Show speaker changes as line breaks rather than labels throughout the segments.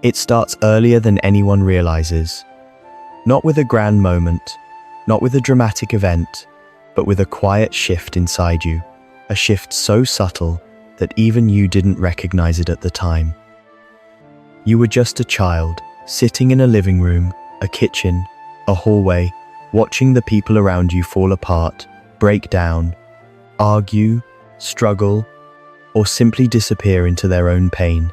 It starts earlier than anyone realizes. Not with a grand moment, not with a dramatic event, but with a quiet shift inside you. A shift so subtle that even you didn't recognize it at the time. You were just a child, sitting in a living room, a kitchen, a hallway, watching the people around you fall apart, break down, argue, struggle, or simply disappear into their own pain.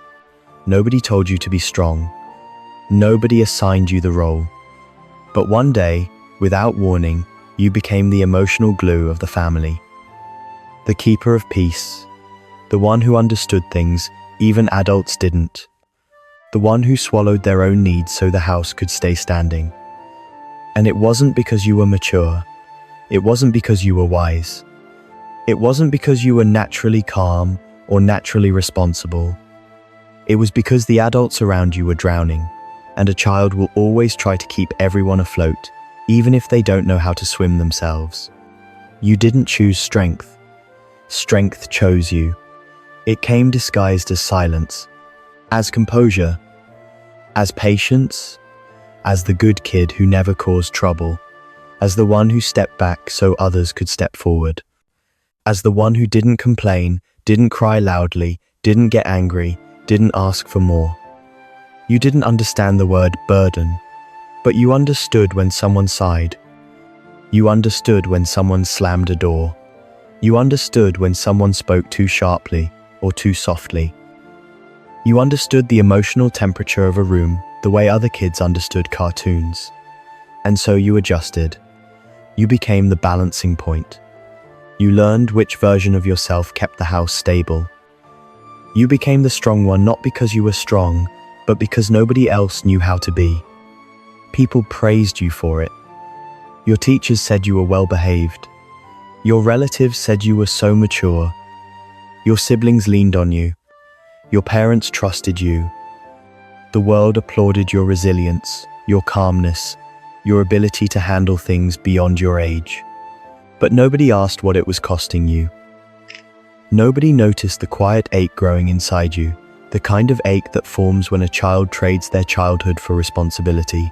Nobody told you to be strong. Nobody assigned you the role. But one day, without warning, you became the emotional glue of the family. The keeper of peace. The one who understood things even adults didn't. The one who swallowed their own needs so the house could stay standing. And it wasn't because you were mature. It wasn't because you were wise. It wasn't because you were naturally calm or naturally responsible. It was because the adults around you were drowning, and a child will always try to keep everyone afloat, even if they don't know how to swim themselves. You didn't choose strength. Strength chose you. It came disguised as silence, as composure, as patience, as the good kid who never caused trouble, as the one who stepped back so others could step forward, as the one who didn't complain, didn't cry loudly, didn't get angry, didn't ask for more. You didn't understand the word burden, but you understood when someone sighed. You understood when someone slammed a door. You understood when someone spoke too sharply or too softly. You understood the emotional temperature of a room the way other kids understood cartoons. And so you adjusted. You became the balancing point. You learned which version of yourself kept the house stable. You became the strong one not because you were strong, but because nobody else knew how to be. People praised you for it. Your teachers said you were well behaved. Your relatives said you were so mature. Your siblings leaned on you. Your parents trusted you. The world applauded your resilience, your calmness, your ability to handle things beyond your age. But nobody asked what it was costing you. Nobody noticed the quiet ache growing inside you, the kind of ache that forms when a child trades their childhood for responsibility.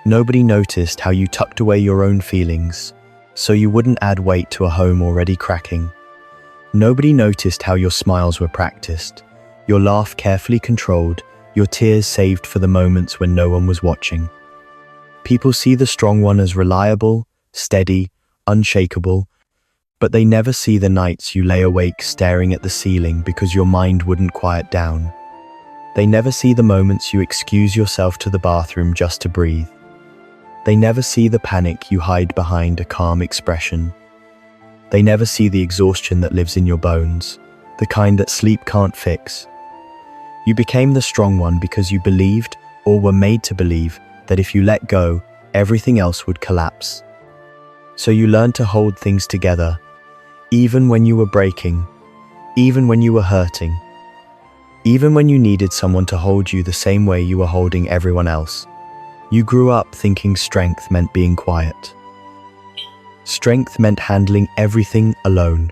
Nobody noticed how you tucked away your own feelings, so you wouldn't add weight to a home already cracking. Nobody noticed how your smiles were practiced, your laugh carefully controlled, your tears saved for the moments when no one was watching. People see the strong one as reliable, steady, unshakable, but they never see the nights you lay awake staring at the ceiling because your mind wouldn't quiet down. They never see the moments you excuse yourself to the bathroom just to breathe. They never see the panic you hide behind a calm expression. They never see the exhaustion that lives in your bones, the kind that sleep can't fix. You became the strong one because you believed, or were made to believe, that if you let go, everything else would collapse. So you learned to hold things together, even when you were breaking, even when you were hurting, even when you needed someone to hold you the same way you were holding everyone else. You grew up thinking strength meant being quiet. Strength meant handling everything alone.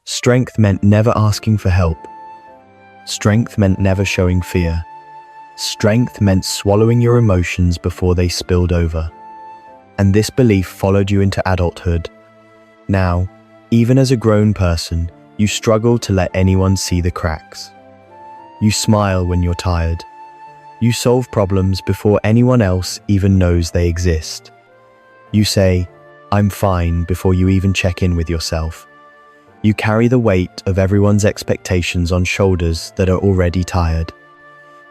Strength meant never asking for help. Strength meant never showing fear. Strength meant swallowing your emotions before they spilled over. And this belief followed you into adulthood. Now, even as a grown person, you struggle to let anyone see the cracks. You smile when you're tired. You solve problems before anyone else even knows they exist. You say, "I'm fine," before you even check in with yourself. You carry the weight of everyone's expectations on shoulders that are already tired.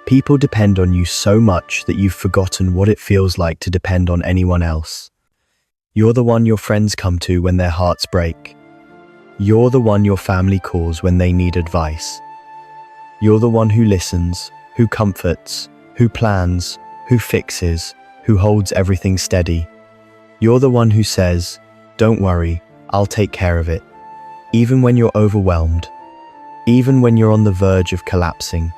People depend on you so much that you've forgotten what it feels like to depend on anyone else. You're the one your friends come to when their hearts break. You're the one your family calls when they need advice. You're the one who listens, who comforts, who plans, who fixes, who holds everything steady. You're the one who says, "Don't worry, I'll take care of it," even when you're overwhelmed, even when you're on the verge of collapsing,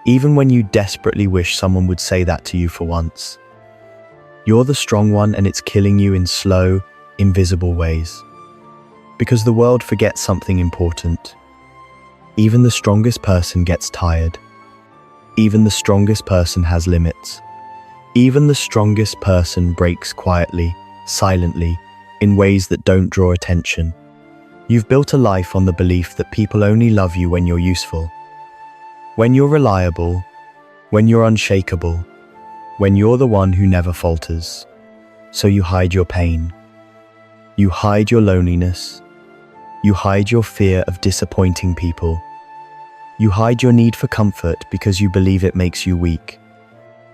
even when you desperately wish someone would say that to you for once. You're the strong one, and it's killing you in slow, invisible ways. Because the world forgets something important. Even the strongest person gets tired. even the strongest person has limits. Even the strongest person breaks quietly, silently, in ways that don't draw attention. You've built a life on the belief that people only love you when you're useful, when you're reliable, when you're unshakable, when you're the one who never falters. So you hide your pain. You hide your loneliness. You hide your fear of disappointing people. You hide your need for comfort because you believe it makes you weak.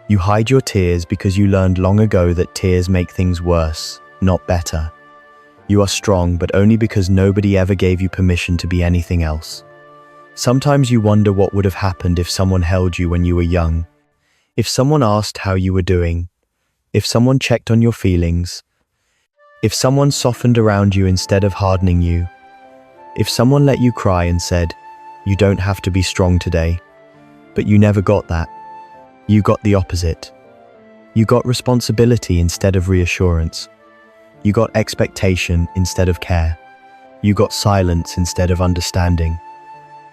You hide your tears because you learned long ago that tears make things worse, not better. You are strong, but only because nobody ever gave you permission to be anything else. Sometimes you wonder what would have happened if someone held you when you were young. If someone asked how you were doing. If someone checked on your feelings. If someone softened around you instead of hardening you. If someone let you cry and said, "You don't have to be strong today." But you never got that. You got the opposite. You got responsibility instead of reassurance. You got expectation instead of care. You got silence instead of understanding.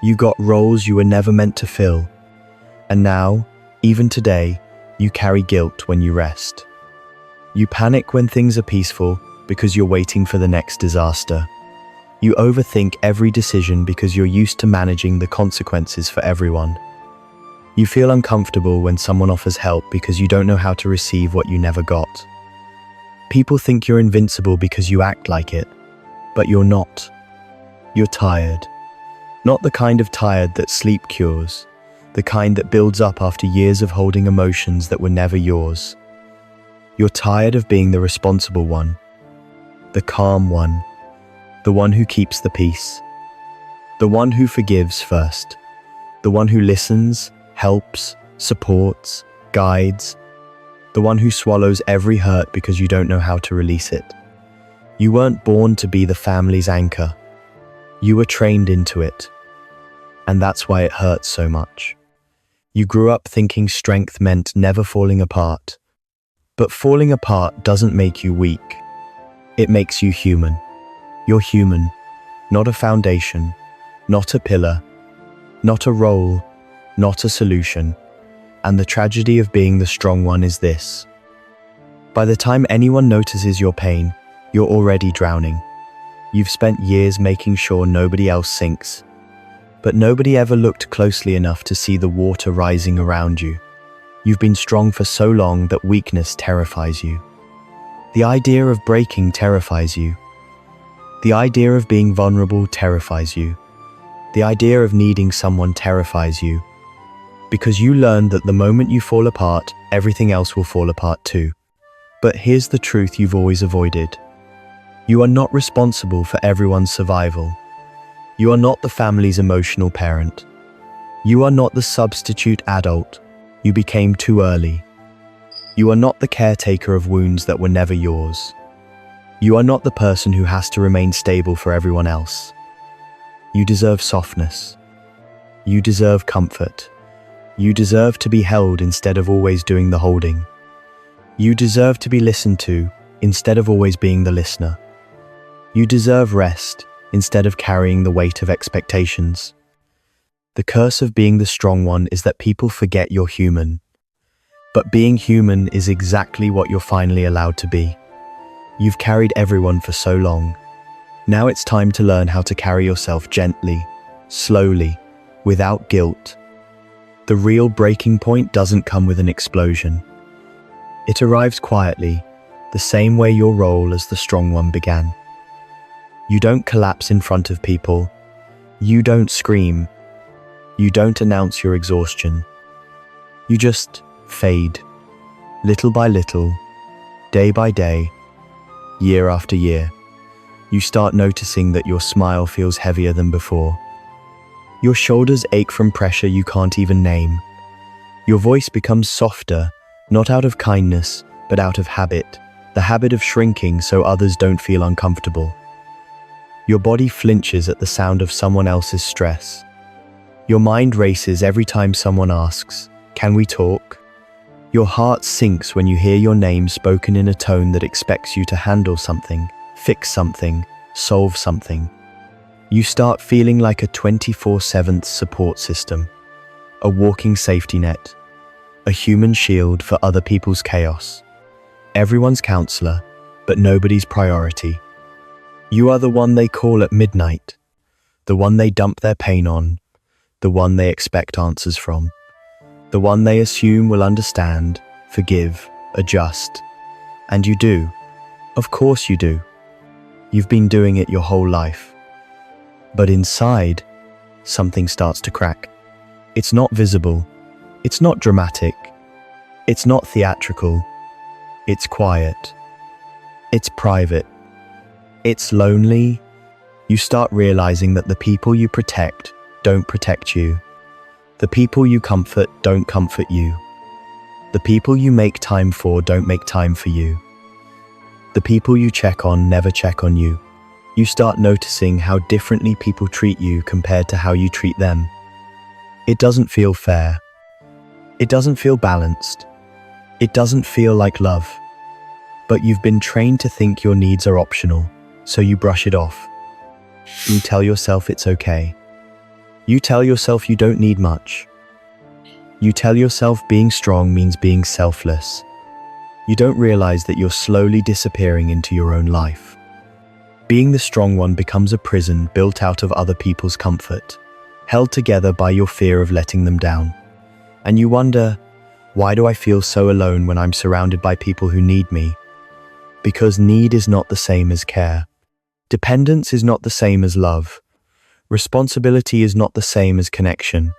You got roles you were never meant to fill. And now, even today, you carry guilt when you rest. You panic when things are peaceful because you're waiting for the next disaster. You overthink every decision because you're used to managing the consequences for everyone. You feel uncomfortable when someone offers help because you don't know how to receive what you never got. People think you're invincible because you act like it, but you're not. You're tired. Not the kind of tired that sleep cures, the kind that builds up after years of holding emotions that were never yours. You're tired of being the responsible one, the calm one, the one who keeps the peace, the one who forgives first, the one who listens, helps, supports, guides, the one who swallows every hurt because you don't know how to release it. You weren't born to be the family's anchor. You were trained into it. And that's why it hurts so much. You grew up thinking strength meant never falling apart. But falling apart doesn't make you weak. It makes you human. You're human, not a foundation, not a pillar, not a role, not a solution. And the tragedy of being the strong one is this. By the time anyone notices your pain, you're already drowning. You've spent years making sure nobody else sinks. But nobody ever looked closely enough to see the water rising around you. You've been strong for so long that weakness terrifies you. The idea of breaking terrifies you. The idea of being vulnerable terrifies you. The idea of needing someone terrifies you. Because you learned that the moment you fall apart, everything else will fall apart too. But here's the truth you've always avoided. You are not responsible for everyone's survival. You are not the family's emotional parent. You are not the substitute adult you became too early. You are not the caretaker of wounds that were never yours. You are not the person who has to remain stable for everyone else. You deserve softness. You deserve comfort. You deserve to be held instead of always doing the holding. You deserve to be listened to instead of always being the listener. You deserve rest instead of carrying the weight of expectations. The curse of being the strong one is that people forget you're human. But being human is exactly what you're finally allowed to be. You've carried everyone for so long. Now it's time to learn how to carry yourself gently, slowly, without guilt. The real breaking point doesn't come with an explosion. It arrives quietly, the same way your role as the strong one began. You don't collapse in front of people. You don't scream. You don't announce your exhaustion. You just fade, little by little, day by day, year after year. You start noticing that your smile feels heavier than before. Your shoulders ache from pressure you can't even name. Your voice becomes softer, not out of kindness, but out of habit, the habit of shrinking so others don't feel uncomfortable. Your body flinches at the sound of someone else's stress. Your mind races every time someone asks, "Can we talk?" Your heart sinks when you hear your name spoken in a tone that expects you to handle something, fix something, solve something. You start feeling like a 24/7 support system. a walking safety net, a human shield for other people's chaos. Everyone's counselor, but nobody's priority. You are the one they call at midnight, the one they dump their pain on, the one they expect answers from, the one they assume will understand, forgive, adjust. And you do. Of course you do. You've been doing it your whole life. But inside, something starts to crack. It's not visible. It's not dramatic. It's not theatrical. It's quiet. It's private. It's lonely. You start realizing that the people you protect don't protect you. The people you comfort don't comfort you. The people you make time for don't make time for you. The people you check on never check on you. You start noticing how differently people treat you compared to how you treat them. It doesn't feel fair. It doesn't feel balanced. It doesn't feel like love. But you've been trained to think your needs are optional, so you brush it off. You tell yourself it's okay. You tell yourself you don't need much. You tell yourself being strong means being selfless. You don't realize that you're slowly disappearing into your own life. Being the strong one becomes a prison built out of other people's comfort, held together by your fear of letting them down. And you wonder, why do I feel so alone when I'm surrounded by people who need me? Because need is not the same as care. Dependence is not the same as love. Responsibility is not the same as connection.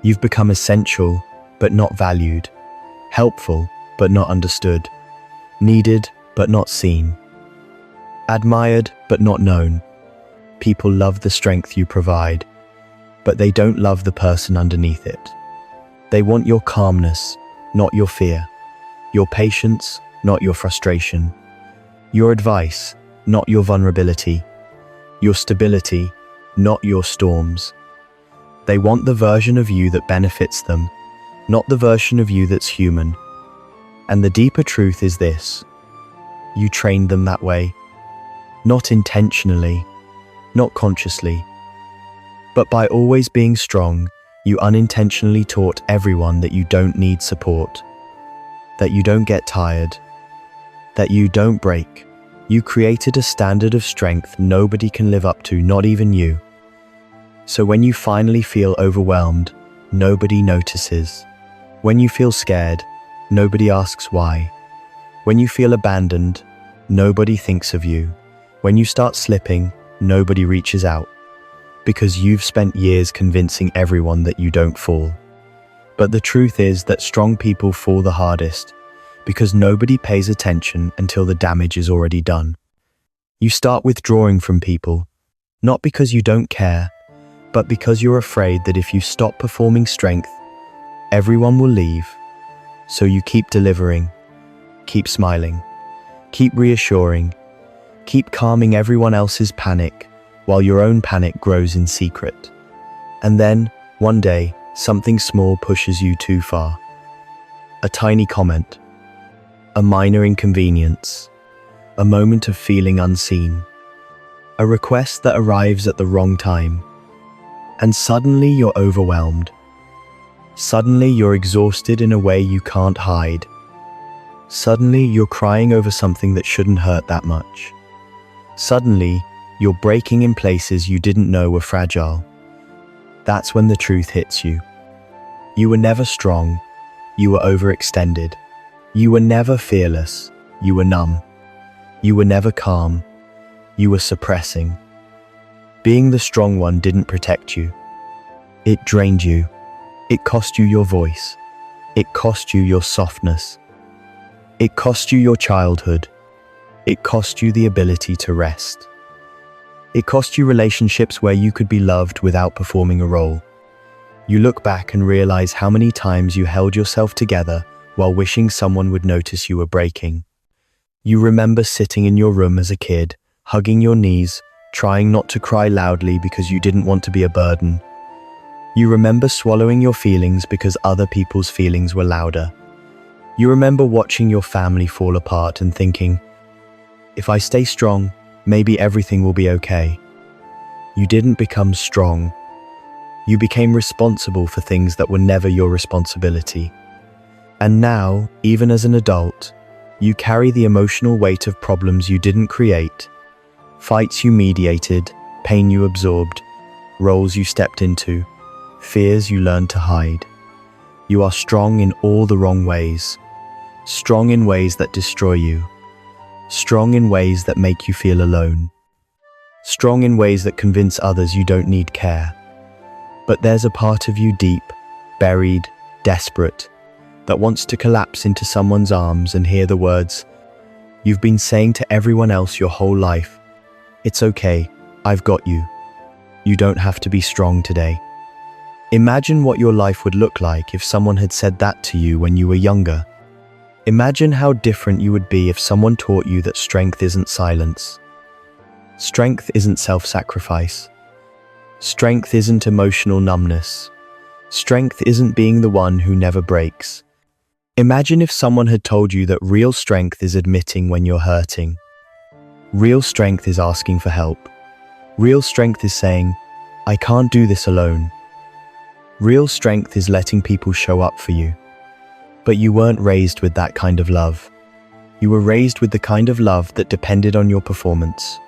You've become essential, but not valued. Helpful, but not understood. Needed, but not seen. Admired, but not known. People love the strength you provide, but they don't love the person underneath it. They want your calmness, not your fear. Your patience, not your frustration. Your advice, not your vulnerability. Your stability, not your storms. They want the version of you that benefits them, not the version of you that's human. And the deeper truth is this: you trained them that way. Not intentionally, not consciously, but by always being strong, you unintentionally taught everyone that you don't need support, that you don't get tired, that you don't break. You created a standard of strength nobody can live up to, not even you. So when you finally feel overwhelmed, nobody notices. When you feel scared, nobody asks why. When you feel abandoned, nobody thinks of you. When you start slipping, nobody reaches out. Because you've spent years convincing everyone that you don't fall. But the truth is that strong people fall the hardest, because nobody pays attention until the damage is already done. You start withdrawing from people, not because you don't care, but because you're afraid that if you stop performing strength, everyone will leave. So you keep delivering, keep smiling, keep reassuring, keep calming everyone else's panic while your own panic grows in secret. And then, one day, something small pushes you too far. A tiny comment, a minor inconvenience, a moment of feeling unseen, a request that arrives at the wrong time. And suddenly you're overwhelmed. Suddenly you're exhausted in a way you can't hide. Suddenly you're crying over something that shouldn't hurt that much. Suddenly you're breaking in places you didn't know were fragile. That's when the truth hits you. You were never strong. You were overextended. You were never fearless. You were numb. You were never calm. You were suppressing. Being the strong one didn't protect you. It drained you. It cost you your voice. It cost you your softness. It cost you your childhood. It cost you the ability to rest. It cost you relationships where you could be loved without performing a role. You look back and realize how many times you held yourself together while wishing someone would notice you were breaking. You remember sitting in your room as a kid, hugging your knees, trying not to cry loudly because you didn't want to be a burden. You remember swallowing your feelings because other people's feelings were louder. You remember watching your family fall apart and thinking, if I stay strong, maybe everything will be okay. You didn't become strong. You became responsible for things that were never your responsibility. And now, even as an adult, you carry the emotional weight of problems you didn't create, fights you mediated, pain you absorbed, roles you stepped into, fears you learned to hide. You are strong in all the wrong ways, strong in ways that destroy you, strong in ways that make you feel alone, strong in ways that convince others you don't need care. But there's a part of you deep, buried, desperate, that wants to collapse into someone's arms and hear the words you've been saying to everyone else your whole life. It's okay, I've got you. You don't have to be strong today. Imagine what your life would look like if someone had said that to you when you were younger. Imagine how different you would be if someone taught you that strength isn't silence. Strength isn't self-sacrifice. Strength isn't emotional numbness. Strength isn't being the one who never breaks. Imagine if someone had told you that real strength is admitting when you're hurting. Real strength is asking for help. Real strength is saying, I can't do this alone. Real strength is letting people show up for you. But you weren't raised with that kind of love. You were raised with the kind of love that depended on your performance,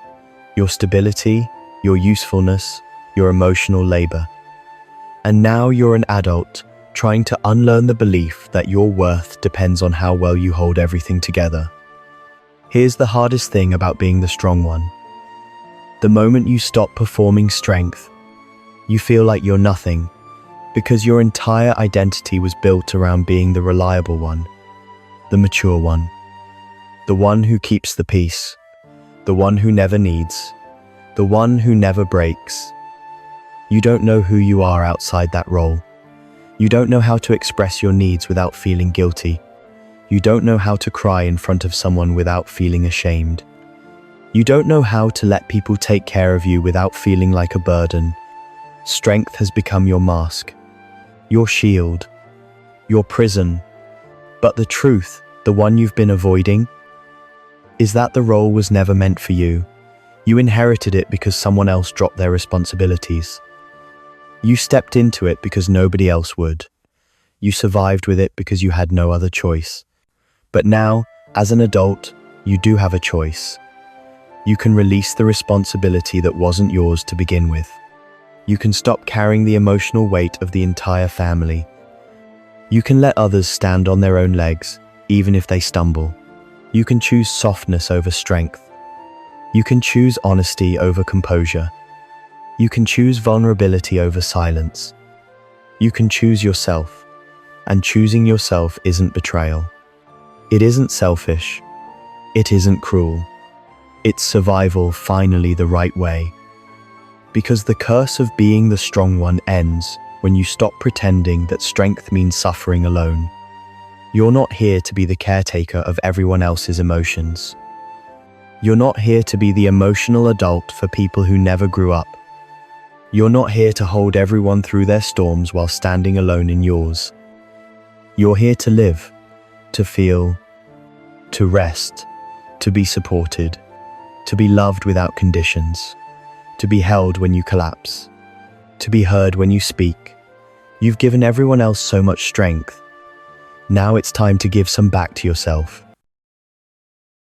your stability, your usefulness, your emotional labor. And now you're an adult, trying to unlearn the belief that your worth depends on how well you hold everything together. Here's the hardest thing about being the strong one. The moment you stop performing strength, you feel like you're nothing, because your entire identity was built around being the reliable one, the mature one, the one who keeps the peace, the one who never needs, the one who never breaks. You don't know who you are outside that role. You don't know how to express your needs without feeling guilty. You don't know how to cry in front of someone without feeling ashamed. You don't know how to let people take care of you without feeling like a burden. Strength has become your mask, your shield, your prison. But the truth, the one you've been avoiding, is that the role was never meant for you. You inherited it because someone else dropped their responsibilities. You stepped into it because nobody else would. You survived with it because you had no other choice. But now, as an adult, you do have a choice. You can release the responsibility that wasn't yours to begin with. You can stop carrying the emotional weight of the entire family. You can let others stand on their own legs, even if they stumble. You can choose softness over strength. You can choose honesty over composure. You can choose vulnerability over silence. You can choose yourself, and choosing yourself isn't betrayal. It isn't selfish. It isn't cruel. It's survival finally the right way. Because the curse of being the strong one ends when you stop pretending that strength means suffering alone. You're not here to be the caretaker of everyone else's emotions. You're not here to be the emotional adult for people who never grew up. You're not here to hold everyone through their storms while standing alone in yours. You're here to live, to feel, to rest, to be supported, to be loved without conditions, to be held when you collapse, to be heard when you speak. You've given everyone else so much strength. Now it's time to give some back to yourself.